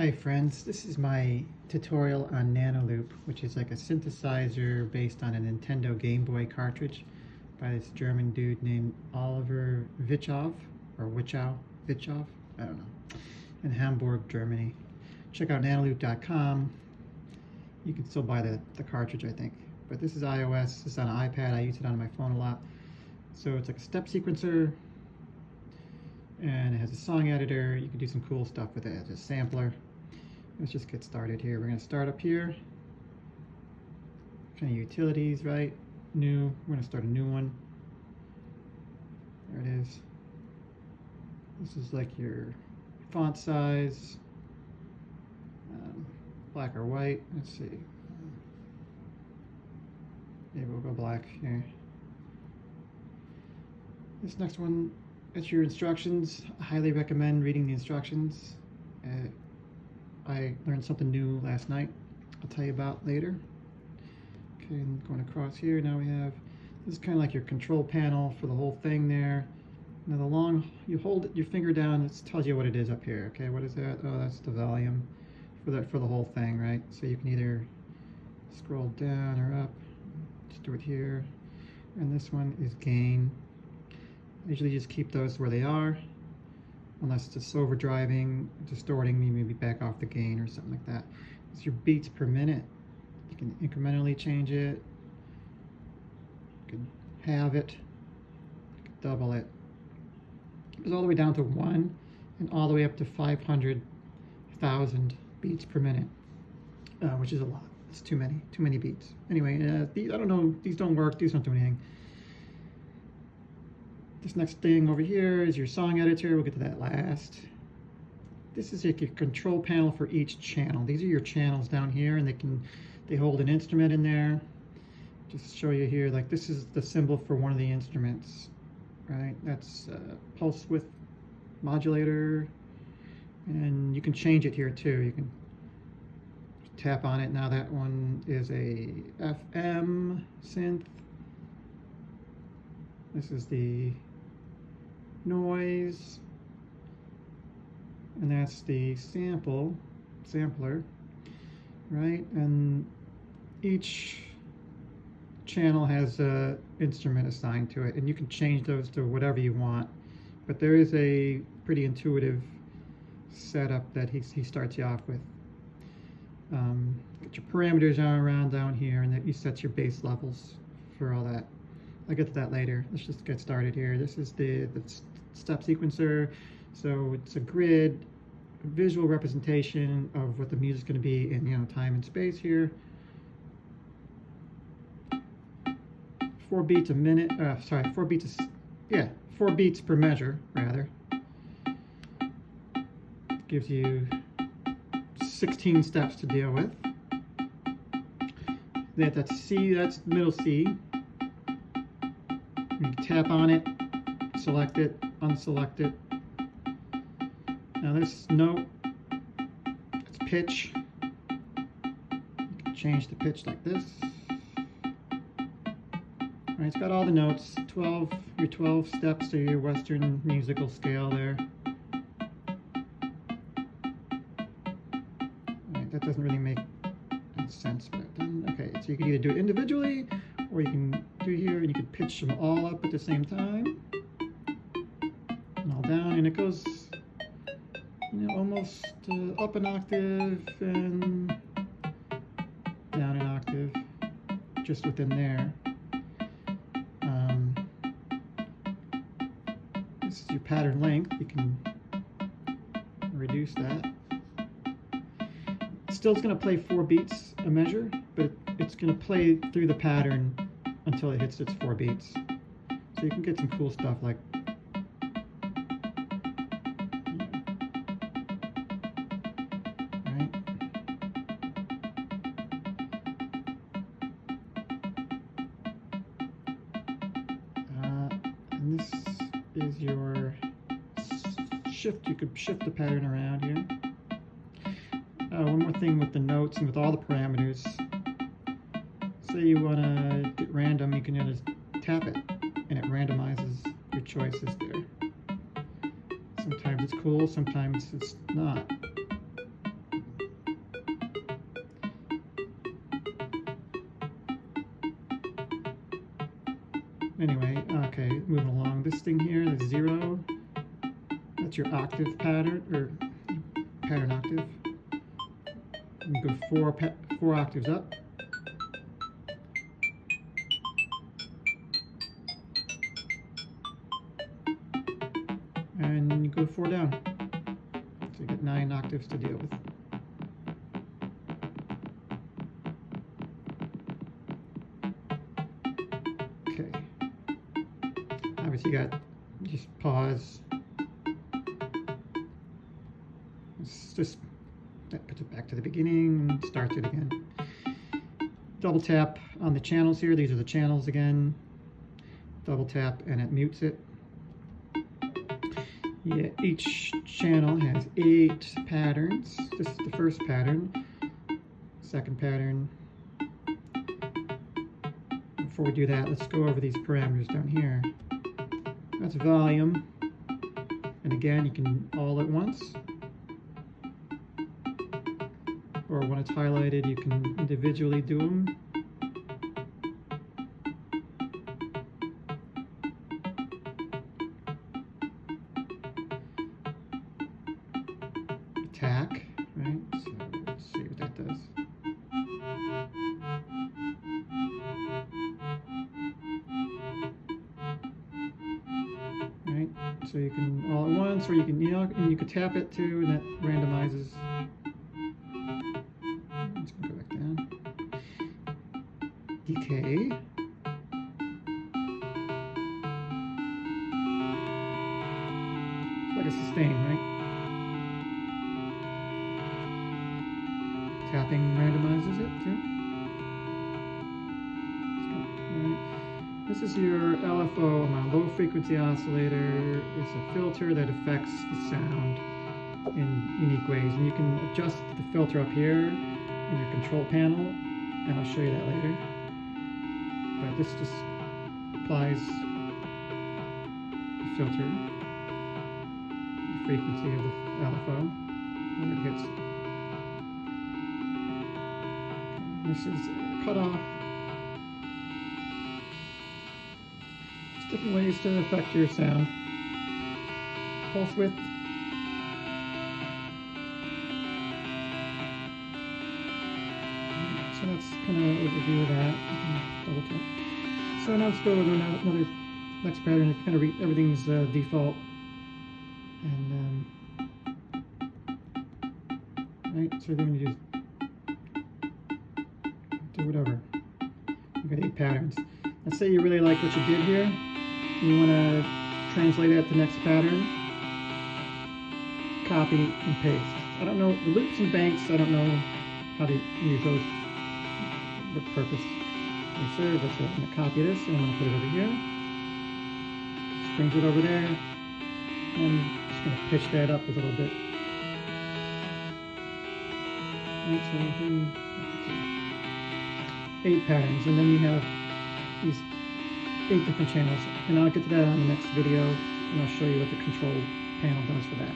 Hi friends, this is my tutorial on Nanoloop, which is like a synthesizer based on a Nintendo Game Boy cartridge by this German dude named Oliver Vichov, or Vichov, I don't know, in Hamburg, Germany. Check out nanoloop.com. You can still buy the cartridge, I think. But this is iOS, this is on an iPad, I use it on my phone a lot. So it's like a step sequencer, and it has a song editor. You can do some cool stuff with it. It has a sampler. Let's just get started here. We're going to start up here. Kind of utilities, right? New. We're going to start a new one. There it is. This is like your font size. Black or white. Let's see. Maybe we'll go black here. This next one, it's your instructions. I highly recommend reading the instructions. I learned something new last night. I'll tell you about later. Okay, and going across here, now we have, this is kind of like your control panel for the whole thing there. Now you hold your finger down, it tells you what it is up here. Okay, what is that? Oh, that's the volume for the whole thing, right? So you can either scroll down or up. Just do it here. And this one is gain. I usually just keep those where they are. Unless it's overdriving, distorting, maybe back off the gain or something like that. It's your beats per minute. You can incrementally change it. You can halve it. You can double it. It goes all the way down to 1 and all the way up to 500,000 beats per minute, which is a lot. It's too many beats. Anyway, these, I don't know, these don't work. These don't do anything. This next thing over here is your song editor. We'll get to that last. This is like your control panel for each channel. These are your channels down here, and they hold an instrument in there. Just show you here, like this is the symbol for one of the instruments, right? That's pulse width modulator, and you can change it here too. You can tap on it. Now that one is a FM synth. This is the noise, and that's the sampler, right? And each channel has an instrument assigned to it, and you can change those to whatever you want. But there is a pretty intuitive setup that he starts you off with. Get your parameters around down here, and that you set your bass levels for all that. I'll get to that later. Let's just get started here. This is the step sequencer. So it's a grid, visual representation of what the music's going to be in time and space here. 4 beats a minute. 4 beats. 4 beats per measure rather. Gives you 16 steps to deal with. That's C. That's middle C. You can tap on it, select it, unselect it. Now this note, it's pitch. You can change the pitch like this. All right, it's got all the notes, your 12 steps of your Western musical scale there. All right, that doesn't really make any sense, but then, okay, so you can either do it individually, or you can do here, and you can pitch them all up at the same time, and all down, and it goes, almost up an octave and down an octave, just within there. This is your pattern length. You can reduce that. Still, it's going to play 4 beats a measure, but it's going to play through the pattern until it hits its 4 beats. So you can get some cool stuff like right. And this is your shift. You could shift the pattern around here. One more thing with the notes and with all the parameters. Say you want to get random, you can just tap it, and it randomizes your choices there. Sometimes it's cool, sometimes it's not. anyway, okay, moving along. This thing here, the 0, that's your octave pattern, or pattern octave. You go 4 octaves up. And you go 4 down. So you get 9 octaves to deal with. Okay. Obviously you got, just pause. It's just, that puts it back to the beginning and starts it again. Double tap on the channels here. These are the channels again. Double tap and it mutes it. Yeah, each channel has 8 patterns. This is the first pattern. Second pattern. Before we do that, let's go over these parameters down here. That's volume. And again, you can all at once. Or when it's highlighted, you can individually do them. Attack, right? So let's see what that does. Right? So you can all at once, or you can, and you can tap it too, and that randomizes. Let's go back down. Decay. It's like a sustain, right? Tapping randomizes it too. Right. This is your LFO, my low frequency oscillator. It's a filter that affects the sound in unique ways, and you can adjust the filter up here in your control panel, and I'll show you that later. But this just applies the filter, the frequency of the LFO, where it hits. This is cutoff. There's different ways to affect your sound. Pulse width. So that's kind of an overview of that. Double tap. So now let's go to another next pattern. Kind of everything's default. And right, so then you just do whatever. You've got 8 patterns. Let's say you really like what you did here. You want to translate it to the next pattern. Copy and paste. I don't know the loops and banks. I don't know how to use those. What purpose they serve. So I'm going to copy this and I'm going to put it over here. Just brings it over there. And I'm just going to pitch that up a little bit. Right, so 8 patterns, and then you have these 8 different channels. And I'll get to that on the next video, and I'll show you what the control panel does for that.